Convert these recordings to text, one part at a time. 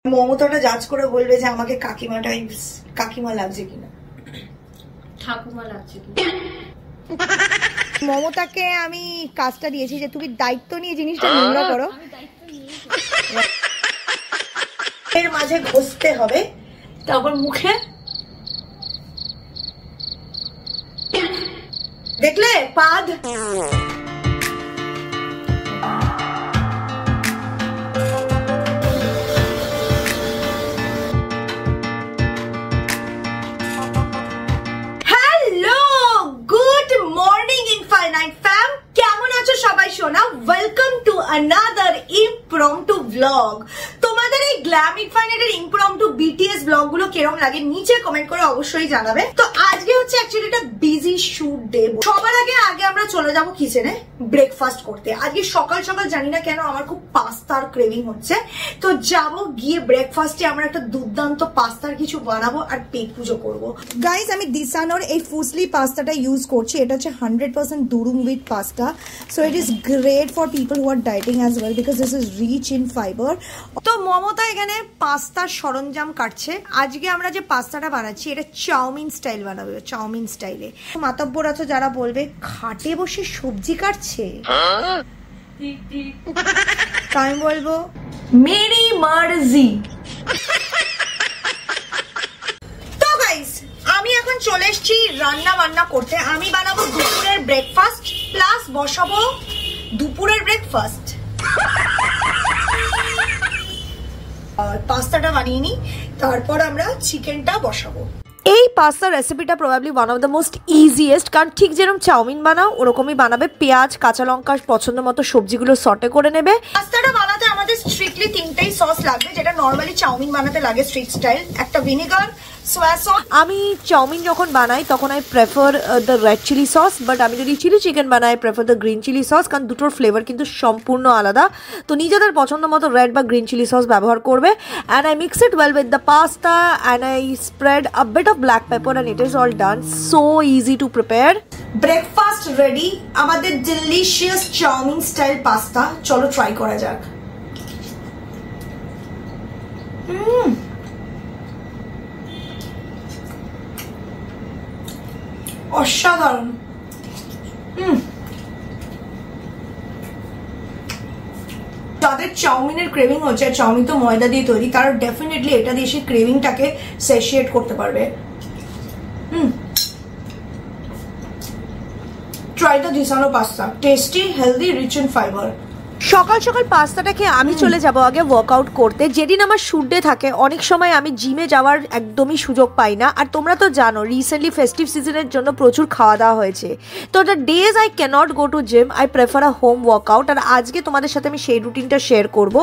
মমতাটা জাজ করে বলবে যে আমাকে কাকিমা লাগছে কিনা, ঠাকুমা লাগছে কিনা। মমতাকে আমি কাজটা দিয়েছি যে তুমি দায়িত্ব নিয়ে জিনিসটা নোংরা করো, এর মাঝে ঘষতে হবে, তারপর মুখে দেখলে পাদ। Welcome to another impromptu vlog. তোমাদের এই গ্ল্যাম ইনফাইনাইটের ইমপ্রম্পটু বিটিএস ব্লগ গুলো কেরম লাগে নিচে কমেন্ট করে অবশ্যই জানাবে। তো আজকে হচ্ছে অ্যাকচুয়ালি একটা বিজি শুট ডে। সবার আগে আমরা চলে যাব কিচেনে ব্রেকফাস্ট করতে। আজকে সকাল সকাল জানি না কেন আমার খুব পাস্তার ক্রেভিং হচ্ছে, তো যাব গিয়ে ব্রেকফাস্টে আমরা একটা দুর্দান্ত পাস্তার কিছু বানাবো আর পেট পুজো করবো। গাইস, আমি দিসানোর এই ফুসলি পাস্তাটা ইউজ করছি। এটা হচ্ছে 100% দুরুং with pasta, so it is great for people who are dieting as well because this is rich in fibre. তো মমতা এখানে পাস্তার সরঞ্জাম কাটছে। আজকে আমরা যে পাস্তাটা বানাচ্ছি এটা চাউমিন স্টাইল বানাবে, চাউমিন স্টাইলে। মাতব্বর আছে যারা বলবে খাটে বসে সবজি কাটছে, আমি বলবো মেরি মার্জি। তো গাইস, আমি এখন চলে এসেছি রান্না বান্না করতে। আমি বানাবো দুপুরের ব্রেকফাস্ট প্লাস বসাবো দুপুরের ব্রেকফাস্ট। পাস্তাটা বানিয়ে নি, তারপর আমরা চিকেনটা বসাবো। এই পাস্তার রেসিপিটা probably one of the most easiest, কারণ ঠিক যেরকম চাউমিন বানাও ওরকমই বানাবে। পেঁয়াজ, কাঁচা লঙ্কা, পছন্দ মতো সবজিগুলো সটে করে নেবে। পাস্তাটা বানাতে আমাদের স্ট্রিক্টলি তিনটেই সস লাগবে, যেটা নর্মালি চাউমিন বানাতে লাগে স্ট্রিট স্টাইল। একটা ভিনেগার, সোয়া সস। আমি চাউমিন যখন বানাই তখন I prefer the red chilli sauce, but আমি যদি চিলি চিকেন বানাই prefer the green chilli sauce, কারণ দুটোর ফ্লেভার কিন্তু সম্পূর্ণ আলাদা। তো নিজেদের পছন্দ মতো রেড বা গ্রিন চিলি সস ব্যবহার করবে। And I mix it well with the pasta and I spread a bit of black pepper and it is all done. So easy to prepare. Breakfast ready, আমাদের delicious chow mein style pasta. চলো try করা যাক। অসাধারণ। যাদের চাউমিনের craving হচ্ছে, chowmein তো ময়দা দিয়ে তৈরি, তারা ডেফিনেটলি এটা দিয়ে সেই ক্রেভিংটাকে স্যাটিসফাই করতে পারবে। Try the Disano pasta, tasty, healthy, rich in fibre. সকাল সকাল পাস্তাটা খেয়ে আমি চলে যাব আগে ওয়ার্কআউট করতে। যেদিন আমার শুট ডে থাকে অনেক সময় আমি জিমে যাওয়ার একদমই সুযোগ পাই না। আর তোমরা তো জানো রিসেন্টলি ফেস্টিভ সিজনের জন্য প্রচুর খাওয়া দাওয়া হয়েছে। তো the days I can't go to gym, I prefer a home workout. আর আজকে তোমাদের সাথে আমি সেই রুটিনটা শেয়ার করব।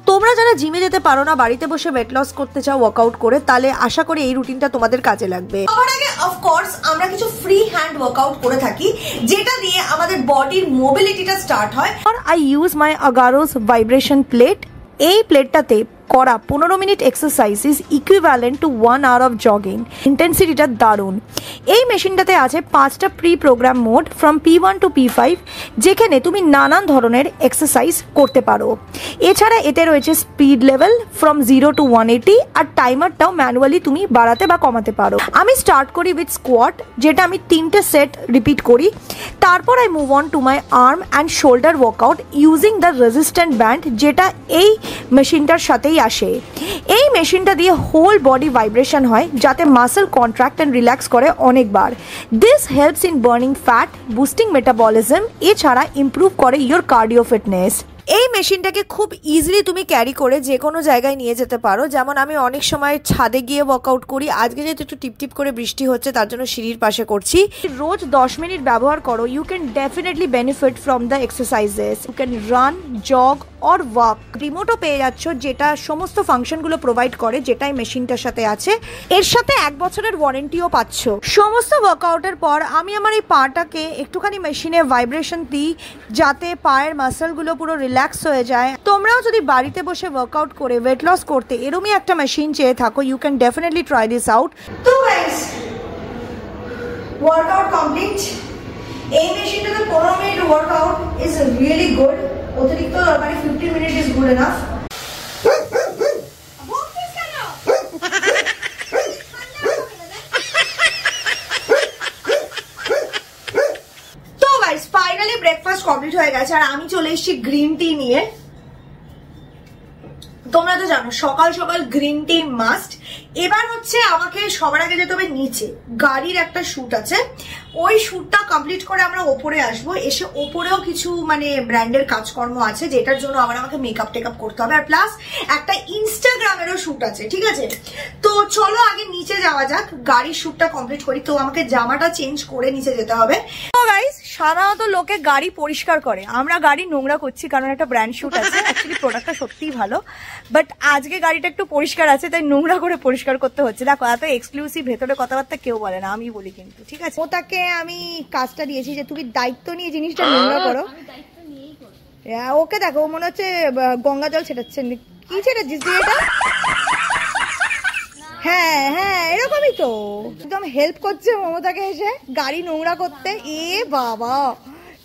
তোমরা যারা জিমে যেতে পারো না, বাড়িতে বসে ওয়েট লস করতে চাও ওয়ার্কআউট করে, তাহলে আশা করি এই রুটিনটা তোমাদের কাজে লাগবে। সবার আগে অফকোর্স আমরা কিছু ফ্রি হ্যান্ড ওয়ার্কআউট করে থাকি, যেটা দিয়ে আমাদের বডির মোবিলিটিটা স্টার্ট হয়। আর I use my Agaro's vibration plate. এই প্লেটটাতে করা 15 minute exercise is equivalent to 1 hour of jogging. ইন্টেন্সিটিটা দারুণ। এই মেশিনটাতে আছে 5টা pre program mode from P1 to P5, যেখানে তুমি নানান ধরনের এক্সারসাইজ করতে পারো। এছাড়া এতে রয়েছে স্পিড লেভেল ফ্রম 0 টু 180, আর টাইমারটাও ম্যানুয়ালি তুমি বাড়াতে বা কমাতে পারো। আমি স্টার্ট করি উইথ স্কোয়াট, যেটা আমি 3টে সেট রিপিট করি। তারপর I move on to my arm and shoulder workout using the resistant band, যেটা এই মেশিনটার সাথেই আসে। এই মেশিনটা দিয়ে হোল বডি ভাইব্রেশন হয়, যাতে মাসল কন্ট্রাক্ট অ্যান্ড রিল্যাক্স করে অনেকবার। This helps in burning fat, boosting metabolism, এছাড়া ইমপ্রুভ করে ইয়োর কার্ডিও ফিটনেস। এই মেশিনটাকে খুব ইজিলি তুমি ক্যারি করে যে কোনো জায়গায় নিয়ে যেতে পারো। যেমন আমি অনেক সময় ছাদে গিয়ে ওয়ার্কআউট করি। আজকে যেহেতু একটু টিপটিপ করে বৃষ্টি হচ্ছে, তার জন্য সিঁড়ির পাশে করছি। রোজ 10 মিনিট ব্যবহার করো, you can definitely benefit from the exercises. You can run, jog or walk. রিমোটও পেয়ে যাচ্ছ, যেটা সমস্ত ফাংশনগুলো প্রোভাইড করে, যেটাই মেশিনটার সাথে আছে। এর সাথে 1 বছরের ওয়ারেন্টিও পাচ্ছ। সমস্ত ওয়ার্কআউটের পর আমি আমার এই পাটাকে একটুখানি মেশিনে ভাইব্রেশন দিই, যাতে পায়ের মাসলগুলো পুরো রিল্যাক্স হয়ে যায়। তোমরাও যদি বাড়িতে বসে ওয়ার্কআউট করে ওয়েট লস করতে এরকমই একটা মেশিন চেয়ে থাকো, you can definitely try this out. তো গাইস, ওয়ার্কআউট কমপ্লিট। এই মেশিনটাতে 15 minute workout is really good. অতিরিক্ত মানে 15 minute is good enough. Complete হয়ে গেছে আর আমি চলে এসেছি গ্রিন টি নিয়ে। তোমরা তো জানো সকাল সকাল গ্রিন টি মাস্ট। এবার হচ্ছে আমাকে সবার আগে যেতে হবে নিচে, গাড়ির একটা শুট আছে, ওই শুটটা কমপ্লিট করে আমরা ওপরে আসবো। এসে ওপরেও কিছু মানে ব্র্যান্ডের কাজকর্ম আছে যেটার জন্য আমাকে মেকআপ টেকআপ করতে হবে, আর প্লাস একটা ইনস্টাগ্রামেরও শুট আছে, ঠিক আছে? তো চলো আগে নিচে যাওয়া যাক, গাড়ির শুটটা কমপ্লিট করি। তো আমাকে জামাটা চেঞ্জ করে নিচে যেতে হবে। তো গাইস, সাধারণত লোকে গাড়ি পরিষ্কার করে, আমরা গাড়ি নোংরা করছি কারণ একটা ব্র্যান্ড শুট আছে। অ্যাকচুয়ালি প্রোডাক্টটা সত্যিই ভালো, বাট আজকে গাড়িটা একটু পরিষ্কার আছে তাই নোংরা করে পরিষ্কার করতে হচ্ছে। দেখো এত এক্সক্লুসিভ ভেতরে কথাবার্তা কেউ বলে না, আমি বলি কিন্তু, ঠিক আছে? ওটাকে আমি কাজটা দিয়েছি যে তুমি দায়িত্ব নিয়ে জিনিসটা নোংরা করো। ওকে দেখো মনে হচ্ছে গঙ্গা জল ছেটাচ্ছেন, কি ছেটাচ্ছিস তুই এটা? হ্যাঁ হ্যাঁ এরকমই তো, একদম হেল্প করছে মমতাকে এসে গাড়ি নোংরা করতে। এ বাবা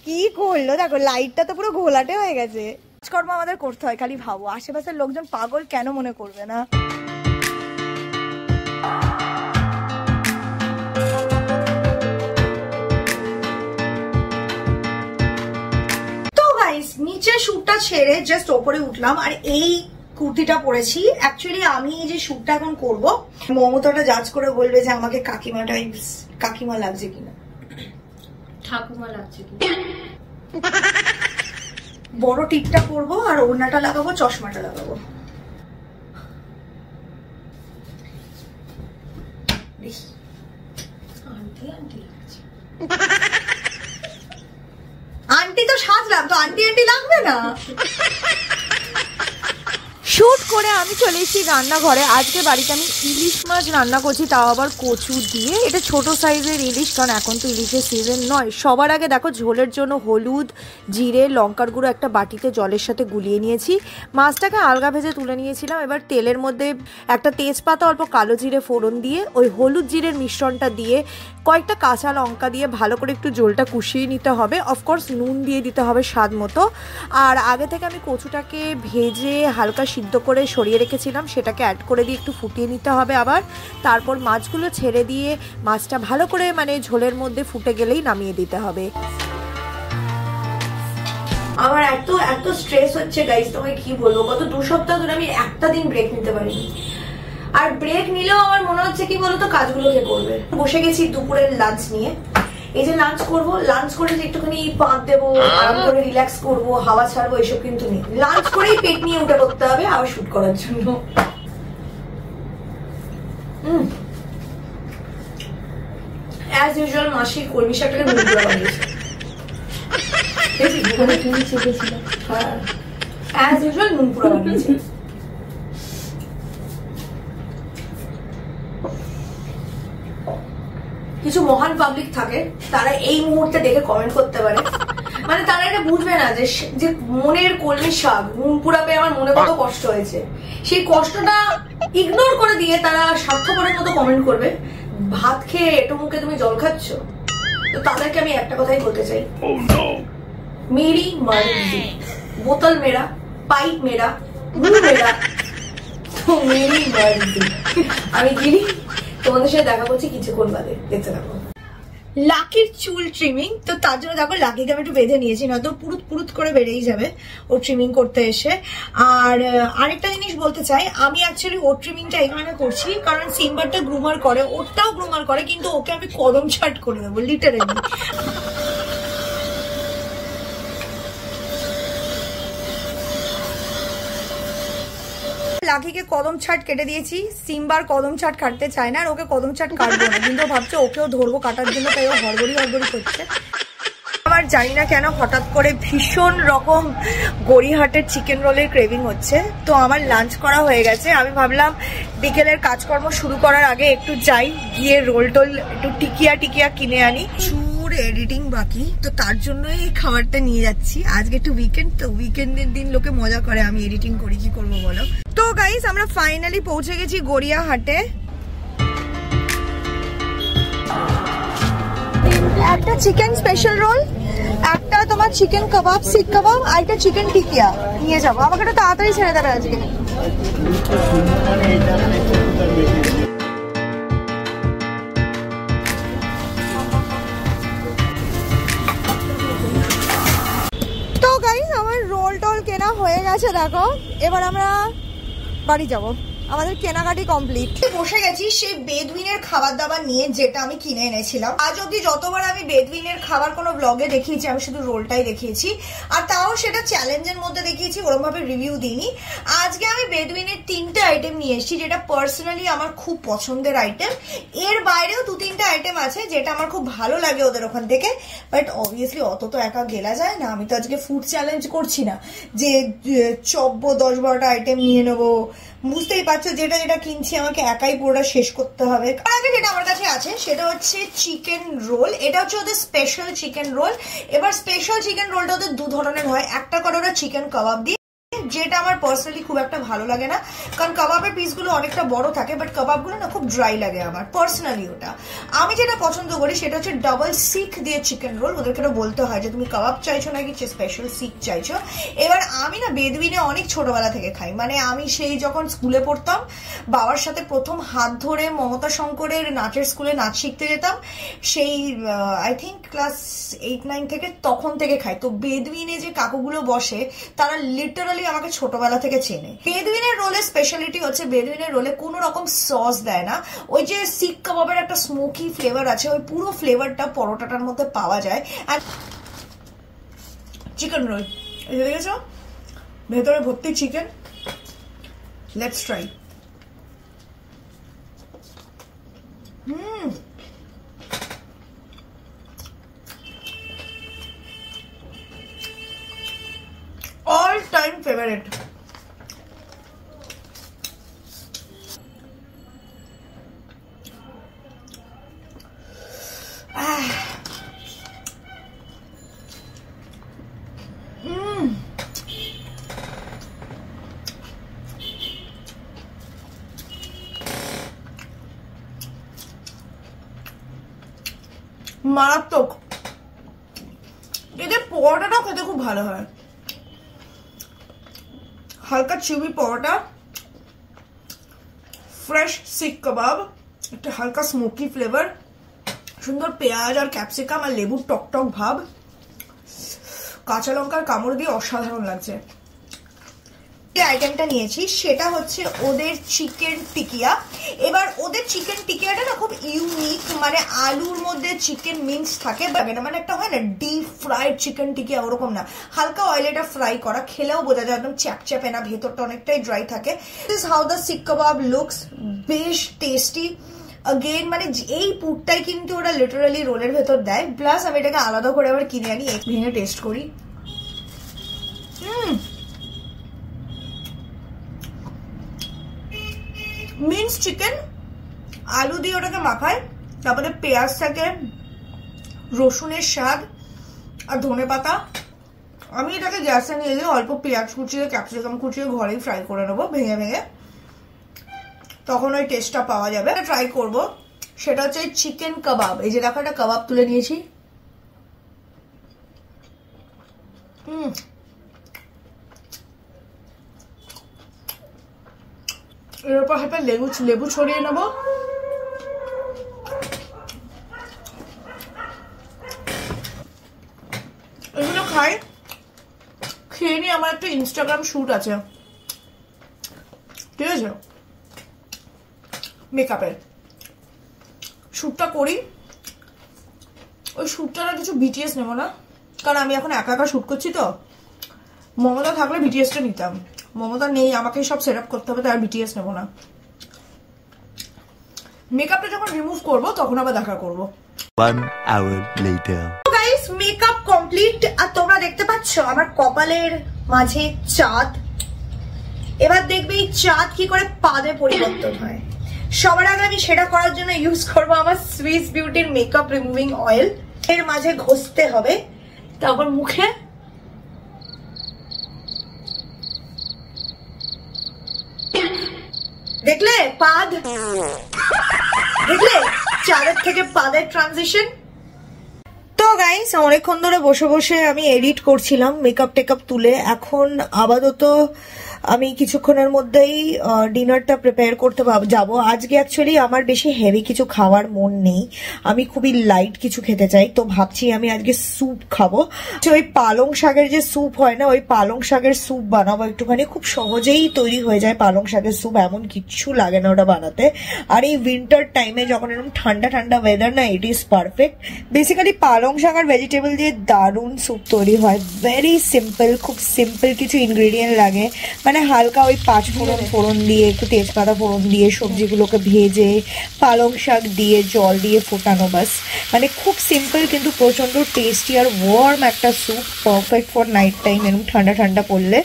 কি করলো দেখো, লাইটটা তো পুরো ঘোলাটে হয়ে গেছে। কাজকর্ম আমাদের করতে হয়, খালি ভাবো আশেপাশের লোকজন পাগল কেন মনে করবে না? তো গাইস, নিচে শুটটা ছেড়ে জাস্ট ওপরে উঠলাম আর এই কুর্তিটা পরেছি। অ্যাকচুয়ালি আমি এই যে শুটটা এখন করবো, মমতাটা জাজ করে বলবে যে আমাকে কাকিমা লাগছে কিনা, ঠাকুমা লাগছে কিনা। বড় টিপটা পরবো আর ওড়নাটা লাগাবো, চশমাটা লাগাবো। আন্টি তো সাজলাম, তো আন্টি আন্টি লাগবে না। শুট করে আমি চলে এসেছি রান্নাঘরে। আজকে বাড়িতে আমি ইলিশ মাছ রান্না করছি, তাও আবার কচু দিয়ে। এটা ছোট সাইজের ইলিশ, কারণ এখন তো ইলিশের সিজন নয়। সবার আগে দেখো ঝোলের জন্য হলুদ, জিরে, লঙ্কার গুঁড়ো একটা বাটিতে জলের সাথে গুলিয়ে নিয়েছি। মাছটাকে আলগা ভেজে তুলে নিয়েছিলাম। এবার তেলের মধ্যে একটা তেজপাতা, অল্প কালো জিরে ফোড়ন দিয়ে ওই হলুদ জিরের মিশ্রণটা দিয়ে কয়েকটা কাঁচা লঙ্কা দিয়ে ভালো করে একটু ঝোলটা কষিয়ে নিতে হবে। অফকোর্স নুন দিয়ে দিতে হবে স্বাদ মতো। আর আগে থেকে আমি কচুটাকে ভেজে হালকা সিদ্ধ করে সরিয়ে রেখেছিলাম, সেটাকে অ্যাড করে দিয়ে একটু ফুটিয়ে নিতে হবে। আবার তারপর মাছগুলো ছেড়ে দিয়ে মাছটা ভালো করে মানে ঝোলের মধ্যে ফুটে গেলেই নামিয়ে দিতে হবে। আমার এত স্ট্রেস হচ্ছে গাইস, তোমায় কি বলবো, গত 2 সপ্তাহ ধরে আমি একটা দিন ব্রেক নিতে পারিনি। আর ব্রেক নিলেও আমার মনে হচ্ছে কি বলতো, কাজগুলো কে করবে। বসে গেছি দুপুরের লাঞ্চ নিয়ে। এই যে লাঞ্চ করবো, লাঞ্চ করে যে একটুখানি পাঁচ দেবো, আরাম করে রিল্যাক্স করবো, হাওয়া ছাড়বো, এসব কিন্তু নেই। লাঞ্চ করেই পেট নিয়ে উঠে পড়তে হবে আবার শুট করার জন্য। অ্যাজ ইউজুয়াল মাসির কলমি শাকটাকে নুন পোড়া বানিয়েছে। অ্যাজ ইউজুয়াল নুন পোড়া বানিয়েছে। কিছু মহান পাবলিক থাকে, তারা এই মুহূর্তে দেখে কমেন্ট করতে পারে, মানে তারা এটা বুঝবে না যে মনের কলমি শাক নুন পোড়াবে আমার মনে কত কষ্ট হয়েছে। সেই কষ্টটা ইগনোর করে দিয়ে তারা স্বার্থপরের মতো কমেন্ট করবে। ভাত খেয়ে এটো মুখে তুমি জল খাচ্ছ, তো তাদেরকে আমি একটা কথাই বলতে চাই, মেরি মার্জি, বোতল মেরা, পাইপ মেরা, মুখ মেরা, তো মেরি মার্জি। আমি গিরি, তোমাদের সাথে দেখা করছি কিছুক্ষণ বাদে, দেখতে থাকো। লাকির চুল ট্রিমিং, তো তার জন্য দেখো লাকিকে আমি একটু বেঁধে নিয়েছি, নয়তো পুরুত পুরুত করে বেড়েই যাবে ও ট্রিমিং করতে এসে। আর আরেকটা জিনিস বলতে চাই, আমি অ্যাকচুয়ালি ওর ট্রিমিংটা এই কারণে করছি কারণ সিম্বারটা গ্রুমার করে, ওরটাও গ্রুমার করে, কিন্তু ওকে আমি কদম ছাট করে দেবো লিটারেলি। লাকিকে কদম ছাট কেটে দিয়েছি, সিম্বার কদম ছাট কাটতে চায় না, আর ওকে কদম ছাট কাটবো না, কিন্তু ভাবছে ওকেও ধরবো কাটার জন্য, তাই ও হড়বড়ি করছে। আমার জানি না কেন হঠাৎ করে ভীষণ রকম গড়িয়াহাটের চিকেন রোলের ক্রেভিং হচ্ছে। তো আমার লাঞ্চ করা হয়ে গেছে, আমি ভাবলাম বিকেলের কাজকর্ম শুরু করার আগে একটু যাই, গিয়ে রোল টোল একটু টিকিয়া কিনে আনি। এডিটিং বাকি, তো তার জন্য এই খাবারটা নিয়ে যাচ্ছি। আজকে একটু উইকেন্ড, তো উইকেন্ডের দিন লোকে মজা করে, আমি এডিটিং করি, কি করবো বলো। তো গাইস, আমরা ফাইনালি পৌঁছে গেছি গড়িয়াহাটে। একটা চিকেন স্পেশাল রোল, একটা তোমার চিকেন কাবাব, শিক কাবাব, আর একটা চিকেন টিকিয়া নিয়ে যাবো। আমাকে একটু তাড়াতাড়ি ছেড়ে দেবে আজকে। দেখো এবার আমরা বাড়ি যাব, আমাদের কেনাকাটি কমপ্লিট। বসে গেছি সেই বেদুইনের খাবার দাবার নিয়ে, যেটা আমি কিনে এনেছিলাম। আজ অব্দি যতবার আমি বেদুইনের খাবার কোনো ব্লগে দেখিয়েছি, আমি শুধু রোলটাই দেখিয়েছি, আর তাও সেটা চ্যালেঞ্জের মধ্যে দেখিয়েছি, ওরকম ভাবে রিভিউ দিইনি। আজকে আমি বেদুইনের 3টে আইটেম নিয়ে এসেছি, যেটা পার্সোনালি আমার খুব পছন্দের আইটেম। এর বাইরেও 2-3টে আইটেম আছে যেটা আমার খুব ভালো লাগে ওদের ওখান থেকে, বাট অবভিয়াসলি অত তো একা গেলা যায় না। আমি তো আজকে ফুড চ্যালেঞ্জ করছি না যে 10-12টা আইটেম নিয়ে নেবো। বুঝতেই পারছো, যেটা যেটা কিনছি আমাকে একাই পুরোটা শেষ করতে হবে। আগে যেটা আমার কাছে আছে সেটা হচ্ছে চিকেন রোল। এটা হচ্ছে ওদের স্পেশাল চিকেন রোল। এবার স্পেশাল চিকেন রোলটা ওদের 2 ধরনের হয়। একটা করে ওরা চিকেন কাবাব দিয়ে, যেটা আমার পার্সোনালি খুব একটা ভালো লাগে না, কারণ কাবাবের পিসগুলো অনেকটা বড় থাকে, বাট কাবাবগুলো না খুব ড্রাই লাগে আমার পার্সোনালি। ওটা আমি যেটা পছন্দ করি সেটা হচ্ছে ডাবল সিক দিয়ে চিকেন রোল। ওদেরকে বলতে হয় যে তুমি কাবাব চাইছো নাকি স্পেশাল সিক চাইছো। এবার আমি না বেদুইনে অনেক ছোটবেলা থেকে খাই, মানে আমি সেই যখন স্কুলে পড়তাম বাবার সাথে প্রথম হাত ধরে মমতা শঙ্করের নাচের স্কুলে নাচ শিখতে যেতাম, সেই আই থিঙ্ক ক্লাস 8-9 থেকে, তখন থেকে খাই। তো বেদুইনে যে কাকুগুলো বসে তারা লিটারালি আমাকে ছোটবেলা থেকে চেনে। বেদুইনের রোলের স্পেশালিটি হচ্ছে বেদুইনের রোলে কোনো রকম সস দেয় না। ওই যে শিক কাবাবের একটা স্মোকি ফ্লেভার আছে, ওই পুরো ফ্লেভারটা পরোটাটার মধ্যে পাওয়া যায়। আর চিকেন রোল এই যে দেখেছো, ভেতরে ভর্তি chicken. Let's try. all time favorite. মারাত্মক। এদের পরোটাটাও খেতে খুব ভালো হয়, হালকা চিউই পরোটা, ফ্রেশ শিক কাবাব, একটা হালকা স্মোকি ফ্লেভার, সুন্দর পেঁয়াজ আর ক্যাপসিকাম আর লেবুর টকটক ভাব, কাঁচা লঙ্কার কামড় দিয়ে অসাধারণ লাগছে। যে আইটেমটা নিয়েছি সেটা হচ্ছে ওদের চিকেন টিকিয়া। এবার ওদের চিকেন টিকিয়াটা না খুব ইউনিক, মানে আলুর মধ্যে চিকেন মিক্স থাকে, মানে একটা হয় না ডিপ ফ্রাইড চিকেন টিকিয়া, ওরকম না, হালকা অয়েলে এটা ফ্রাই করা, খেলেও বোঝা যায় একদম চ্যাপচ্যাপে না, ভেতরটা অনেকটাই ড্রাই থাকে। দিস হাউ দ্য শিক কাবাব লুকস, বেশ টেস্টি। अगेन মানে এই পুরটাই কিন্তু ওরা লিটারালি রোলের ভেতর দেয়, প্লাস আমি এটাকে আলাদা করে আবার কিনে আনি, ভেঙে টেস্ট করি। মিন্স চিকেন, আলু দিয়ে ওটাকে মাখায়, তারপরে পেঁয়াজ থাকে, রসুনের স্বাদ আর ধনে পাতা। আমি এটাকে গ্যাসে নিয়ে গিয়ে অল্প পেঁয়াজ কুচিয়ে ক্যাপসিকাম কুচিয়ে ঘরেই ফ্রাই করে নেবো ভেঙে ভেঙে, তখন ওই টেস্টটা পাওয়া যাবে। ট্রাই করব সেটা হচ্ছে চিকেন কাবাব। এই যে দেখো একটা কাবাব তুলে নিয়েছি। এর উপর হাতে লেবু ছড়িয়ে নেব। এগুলো খাই, খেয়ে নিয়ে আমার একটা ইনস্টাগ্রাম শুট আছে, ঠিক আছে, মেকআপের শ্যুটটা করি। ওই শ্যুটটা না কিছু বিটিএস নেব না, কারণ আমি এখন একা একা শ্যুট করছি। তো মমতা থাকলে বিটিএসটা নিতাম, মমতা নেই, আমাকে সব সেট আপ করতে হবে, তাই বিটিএস নেব না। মেকআপটা যখন রিমুভ করব তখন আবার দেখা করব। 1 hour later. Guys, makeup complete, আর তোমরা দেখতে পাচ্ছ আমার কপালের মাঝে চাঁদ। এবার দেখবে এই চাঁদ কি করে পাদে পরিবর্তন হয়। সবার আগে আমি সেটা করার জন্য ইউজ করব আমার সুইস বিউটির মেকআপ রিমুভিং অয়েল। এর মাঝে ঘষতে হবে, তারপর মুখে দেখলে পাদ, দেখলে চাঁদের থেকে পাদের ট্রানজিশন। তো গাইস, অনেকক্ষণ ধরে বসে বসে আমি এডিট করছিলাম মেকআপ টেকআপ তুলে। এখন আপাতত আমি কিছুক্ষণের মধ্যেই ডিনারটা প্রিপেয়ার করতে যাব। আজকে অ্যাকচুয়ালি আমার বেশি হেভি কিছু খাওয়ার মন নেই, আমি খুবই লাইট কিছু খেতে চাই। তো ভাবছি আমি আজকে স্যুপ খাবো। ওই পালং শাকের যে স্যুপ হয় না, ওই পালং শাকের স্যুপ বানাবো একটুখানি। খুব সহজেই তৈরি হয়ে যায় পালং শাকের স্যুপ, এমন কিচ্ছু লাগে না ওটা বানাতে। আর এই উইন্টার টাইমে যখন এরকম ঠান্ডা ঠান্ডা ওয়েদার না, ইট ইজ পারফেক্ট। বেসিক্যালি পালং শাক আর ভেজিটেবল দিয়ে দারুণ স্যুপ তৈরি হয়। ভেরি সিম্পল, খুব সিম্পল কিছু ইনগ্রেডিয়েন্ট লাগে, মানে হালকা ওই 5 ফোড়ন দিয়ে, একটু তেজপাতা ফোড়ন দিয়ে, সবজিগুলোকে ভেজে পালং শাক দিয়ে জল দিয়ে ফোটানো, বাস। মানে খুব সিম্পল কিন্তু প্রচন্ড টেস্টি আর ওয়ার্ম একটা soup, perfect for night time এরকম ঠান্ডা ঠান্ডা পড়লে।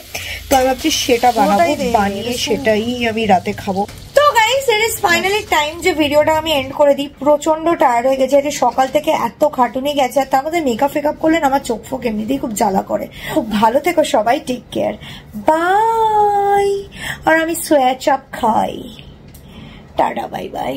তো আমি ভাবছি সেটা বানাবো, বানিয়ে সেটাই আমি রাতে খাবো। তো guys, it is finally time যে ভিডিওটা আমি এন্ড করে দিই। প্রচন্ড টায়ার্ড হয়ে গেছে, যে সকাল থেকে এত খাটুনি গেছে, আর তার মধ্যে মেকআপ ফেকআপ করলেন আমার চোখ ফোক এমনিতেই খুব জ্বালা করে। খুব ভালো থেকো সবাই, টেক কেয়ার, বাই। আর আমি সোয়া চাপ খাই, টাটা, বাই বাই।